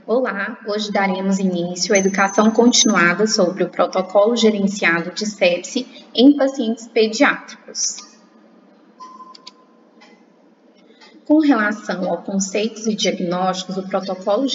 Olá, hoje daremos início à educação continuada sobre o protocolo gerenciado de sepse em pacientes pediátricos. Com relação aos conceitos e diagnósticos, o protocolo de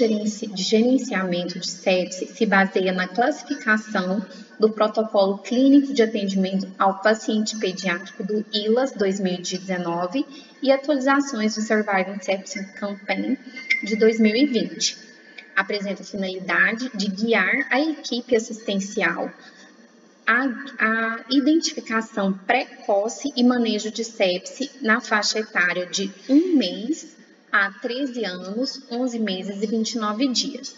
gerenciamento de sepse se baseia na classificação do protocolo clínico de atendimento ao paciente pediátrico do ILAS 2019 e atualizações do Surviving Sepsis Campaign de 2020. Apresenta a finalidade de guiar a equipe assistencial à identificação precoce e manejo de sepse na faixa etária de 1 mês a 13 anos, 11 meses e 29 dias.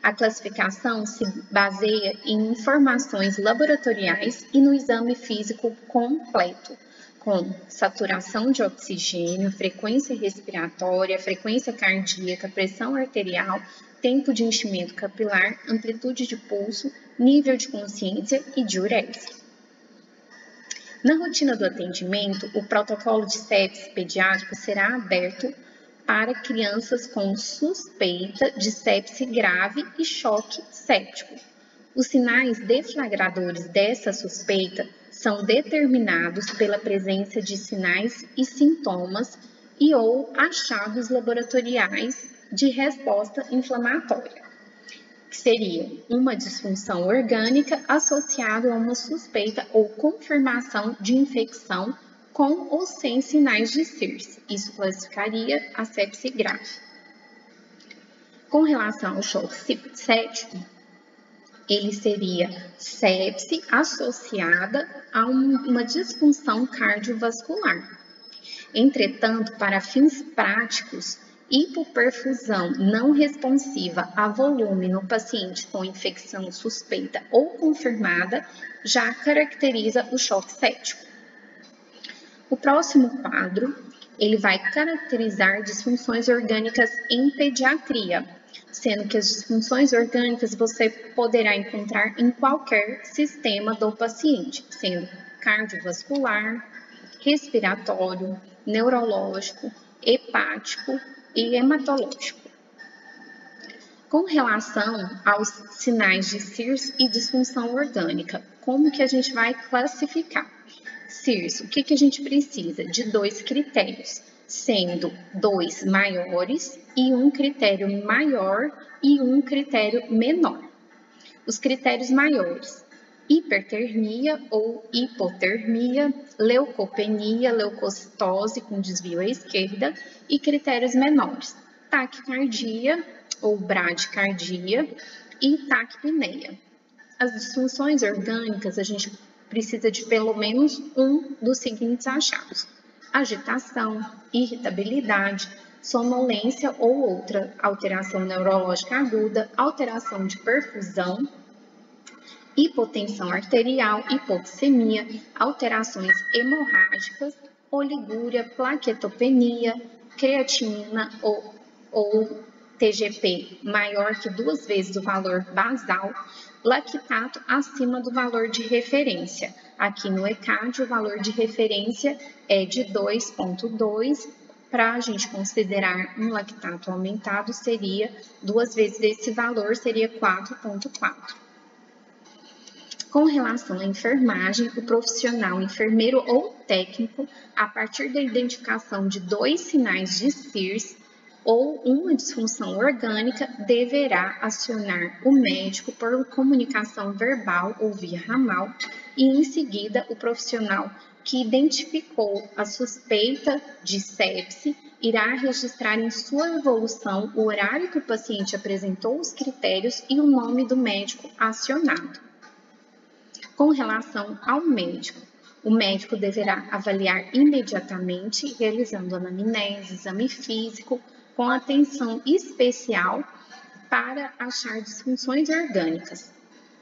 A classificação se baseia em informações laboratoriais e no exame físico completo, com saturação de oxigênio, frequência respiratória, frequência cardíaca, pressão arterial, tempo de enchimento capilar, amplitude de pulso, nível de consciência e diurese. Na rotina do atendimento, o protocolo de sepse pediátrico será aberto para crianças com suspeita de sepse grave e choque séptico. Os sinais deflagradores dessa suspeita são determinados pela presença de sinais e sintomas e ou achados laboratoriais de resposta inflamatória, que seria uma disfunção orgânica associada a uma suspeita ou confirmação de infecção com ou sem sinais de CIRS. Isso classificaria a sepse grave. Com relação ao choque séptico, ele seria sepse associada a uma disfunção cardiovascular. Entretanto, para fins práticos, hipoperfusão não responsiva a volume no paciente com infecção suspeita ou confirmada já caracteriza o choque séptico. O próximo quadro, ele vai caracterizar disfunções orgânicas em pediatria, sendo que as disfunções orgânicas você poderá encontrar em qualquer sistema do paciente, sendo cardiovascular, respiratório, neurológico, hepático e hematológico. Com relação aos sinais de CIRS e disfunção orgânica, como que a gente vai classificar? CIRS, o que a gente precisa? De 2 critérios, sendo 2 maiores e um critério maior e um critério menor. Os critérios maiores: hipertermia ou hipotermia, leucopenia, leucocitose com desvio à esquerda, e critérios menores: taquicardia ou bradicardia e taquipneia. As disfunções orgânicas, a gente precisa de pelo menos um dos seguintes achados: agitação, irritabilidade, sonolência ou outra alteração neurológica aguda, alteração de perfusão, hipotensão arterial, hipoxemia, alterações hemorrágicas, oligúria, plaquetopenia, creatinina ou TGP maior que 2 vezes o valor basal, lactato acima do valor de referência. Aqui no ECAD, o valor de referência é de 2,2. Para a gente considerar um lactato aumentado, seria 2 vezes esse valor, seria 4,4. Com relação à enfermagem, o profissional enfermeiro ou técnico, a partir da identificação de 2 sinais de CIRS ou uma disfunção orgânica, deverá acionar o médico por comunicação verbal ou via ramal e, em seguida, o profissional que identificou a suspeita de sepse irá registrar em sua evolução o horário que o paciente apresentou os critérios e o nome do médico acionado. Com relação ao médico, o médico deverá avaliar imediatamente, realizando anamnese, exame físico, com atenção especial para achar disfunções orgânicas.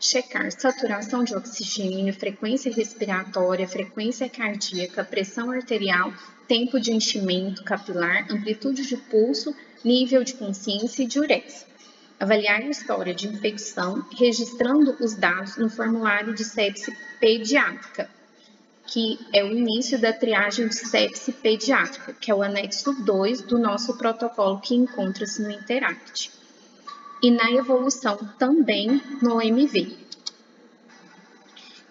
Checar saturação de oxigênio, frequência respiratória, frequência cardíaca, pressão arterial, tempo de enchimento capilar, amplitude de pulso, nível de consciência e diurese. Avaliar a história de infecção, registrando os dados no formulário de sepse pediátrica, que é o início da triagem de sepse pediátrica, que é o anexo 2 do nosso protocolo que encontra-se no Interact. e na evolução também no MV.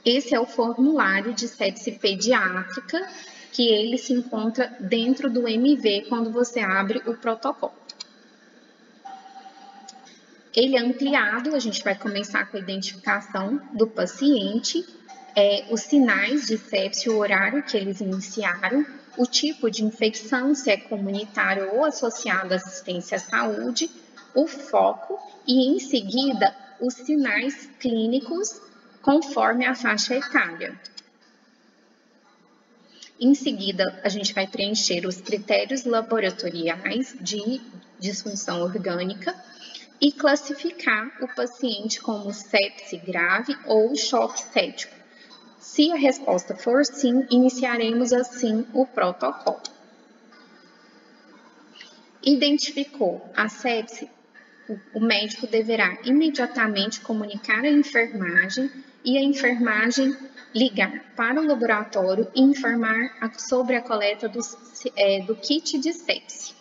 Esse é o formulário de sepse pediátrica, que ele se encontra dentro do MV quando você abre o protocolo. Ele é ampliado, a gente vai começar com a identificação do paciente, os sinais de sepse, o horário que eles iniciaram, o tipo de infecção, se é comunitário ou associado à assistência à saúde, o foco e, em seguida, os sinais clínicos conforme a faixa etária. Em seguida, a gente vai preencher os critérios laboratoriais de disfunção orgânica e classificar o paciente como sepse grave ou choque séptico. Se a resposta for sim, iniciaremos assim o protocolo. Identificou a sepse, o médico deverá imediatamente comunicar à enfermagem e a enfermagem ligar para o laboratório e informar sobre a coleta do kit de sepse,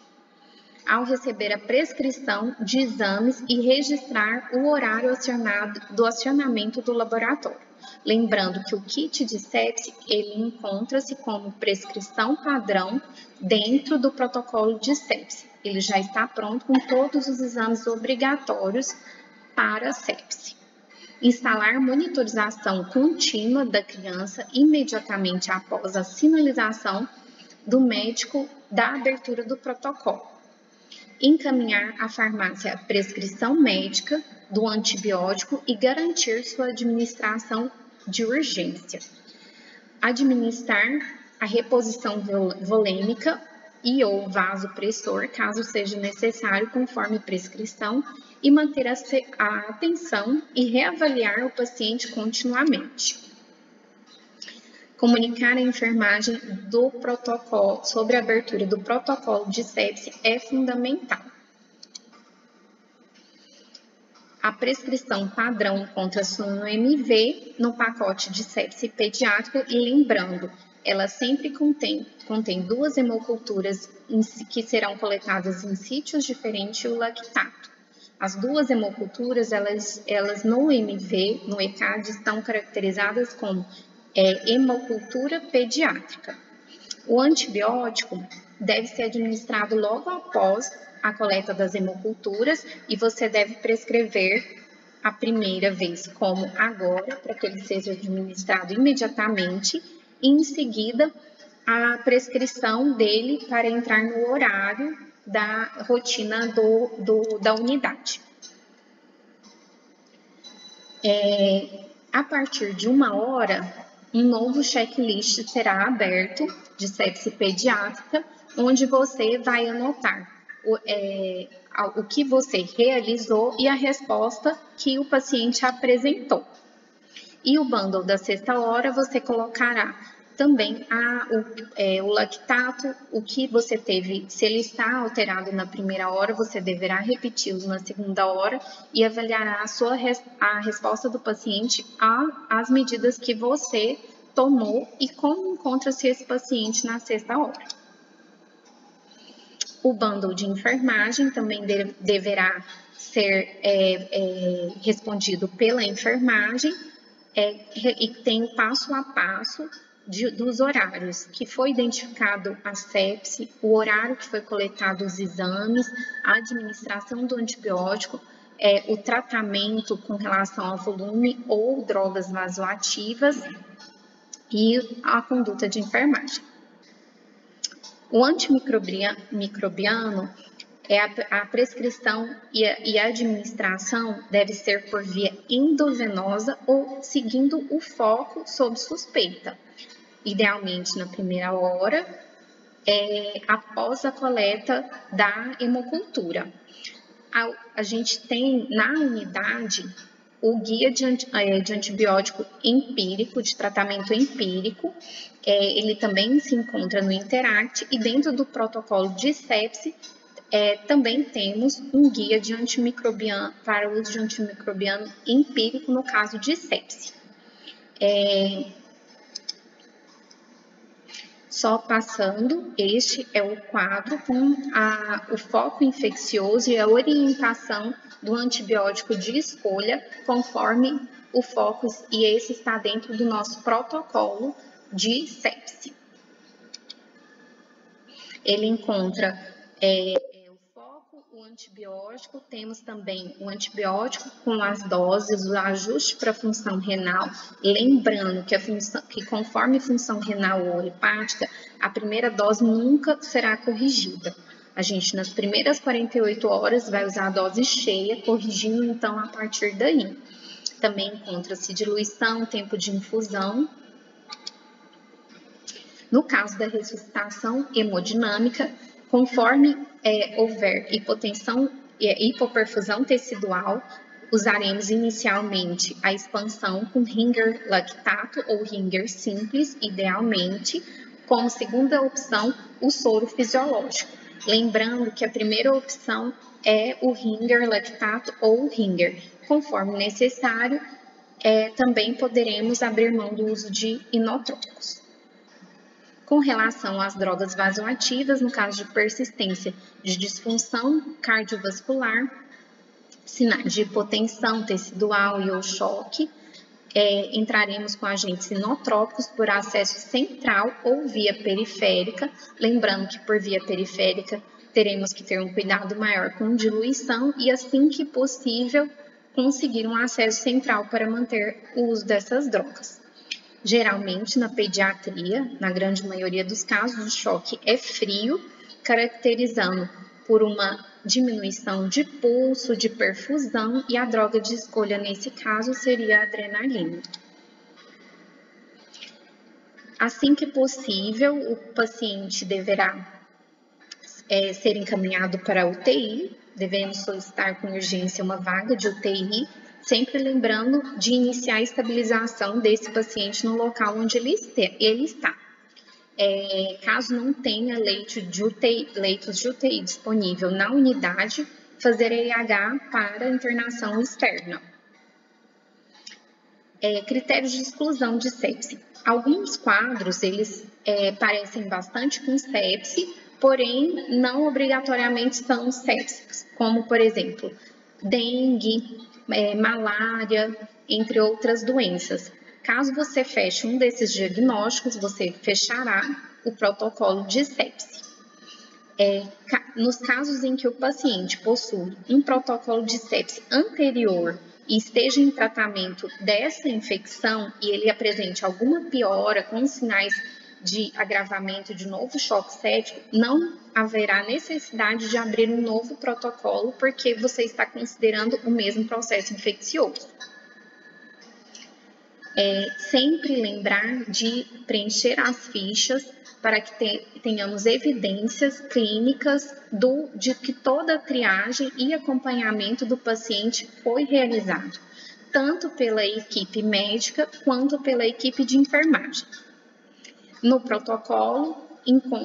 ao receber a prescrição de exames e registrar o horário do acionamento do laboratório. Lembrando que o kit de sepse, ele encontra-se como prescrição padrão dentro do protocolo de sepse. Ele já está pronto com todos os exames obrigatórios para a sepse. Instalar monitorização contínua da criança imediatamente após a sinalização do médico da abertura do protocolo. Encaminhar à farmácia a prescrição médica do antibiótico e garantir sua administração de urgência. Administrar a reposição volêmica e ou vasopressor, caso seja necessário, conforme prescrição, e manter a atenção e reavaliar o paciente continuamente. Comunicar à enfermagem do protocolo sobre a abertura do protocolo de sepse é fundamental. A prescrição padrão encontra-se no MV, no pacote de sepse pediátrico, e lembrando, ela sempre contém 2 hemoculturas que serão coletadas em sítios diferentes e o lactato. As 2 hemoculturas, elas no MV, no ECAD, estão caracterizadas como hemocultura pediátrica. O antibiótico deve ser administrado logo após a coleta das hemoculturas e você deve prescrever a primeira vez como agora, para que ele seja administrado imediatamente, e em seguida a prescrição dele para entrar no horário da rotina da unidade. A partir de 1 hora, um novo checklist será aberto de sepse pediátrica, onde você vai anotar o que você realizou e a resposta que o paciente apresentou. E o bundle da 6ª hora, você colocará também o lactato, o que você teve, se ele está alterado na 1ª hora, você deverá repeti-lo na 2ª hora e avaliará a resposta do paciente às medidas que você tomou e como encontra-se esse paciente na 6ª hora. O bundle de enfermagem também deverá ser respondido pela enfermagem e tem o passo a passo dos horários, que foi identificado a sepse, o horário que foi coletado os exames, a administração do antibiótico, o tratamento com relação ao volume ou drogas vasoativas e a conduta de enfermagem. O antimicrobiano, a prescrição e a administração deve ser por via endovenosa ou seguindo o foco sob suspeita, idealmente na 1ª hora, após a coleta da hemocultura. A gente tem na unidade o guia de antibiótico empírico, de tratamento empírico, ele também se encontra no Interact, e dentro do protocolo de sepse também temos um guia de antimicrobiano para o uso de antimicrobiano empírico no caso de sepse. Só passando, este é o quadro com o foco infeccioso e a orientação do antibiótico de escolha, conforme o foco, e esse está dentro do nosso protocolo de sepse. Ele encontra o foco, o antibiótico, temos também o antibiótico com as doses, o ajuste para a função renal, lembrando que conforme função renal ou hepática, a primeira dose nunca será corrigida. A gente, nas primeiras 48 horas, vai usar a dose cheia, corrigindo então a partir daí. Também encontra-se diluição, tempo de infusão. No caso da ressuscitação hemodinâmica, conforme houver hipoperfusão tecidual, usaremos inicialmente a expansão com Ringer lactato ou Ringer simples, idealmente, como segunda opção, o soro fisiológico. Lembrando que a primeira opção é o Ringer lactato ou Ringer. Conforme necessário, também poderemos abrir mão do uso de inotrópicos. Com relação às drogas vasoativas, no caso de persistência de disfunção cardiovascular, sinais de hipotensão tecidual e ou choque, entraremos com agentes inotrópicos por acesso central ou via periférica, lembrando que por via periférica teremos que ter um cuidado maior com diluição e, assim que possível, conseguir um acesso central para manter o uso dessas drogas. Geralmente, na pediatria, na grande maioria dos casos, o choque é frio, caracterizando por uma diminuição de pulso, de perfusão, e a droga de escolha nesse caso seria a adrenalina. Assim que possível, o paciente deverá ser encaminhado para a UTI, devemos solicitar com urgência uma vaga de UTI, sempre lembrando de iniciar a estabilização desse paciente no local onde ele está. Caso não tenha leitos de UTI disponível na unidade, fazer EH para internação externa. Critérios de exclusão de sepse. Alguns quadros, eles parecem bastante com sepse, porém não obrigatoriamente são sépsicos, como, por exemplo, dengue, malária, entre outras doenças. Caso você feche um desses diagnósticos, você fechará o protocolo de sepse. Nos casos em que o paciente possui um protocolo de sepse anterior e esteja em tratamento dessa infecção e ele apresente alguma piora com sinais de agravamento de novo choque séptico, não haverá necessidade de abrir um novo protocolo, porque você está considerando o mesmo processo infeccioso. Sempre lembrar de preencher as fichas para que tenhamos evidências clínicas de que toda a triagem e acompanhamento do paciente foi realizado, tanto pela equipe médica quanto pela equipe de enfermagem. No protocolo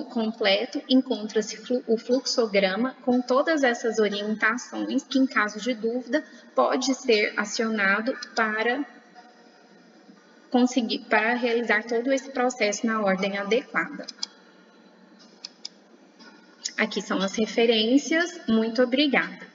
completo encontra-se o fluxograma com todas essas orientações que, em caso de dúvida, pode ser acionado para realizar todo esse processo na ordem adequada. Aqui são as referências. Muito obrigada.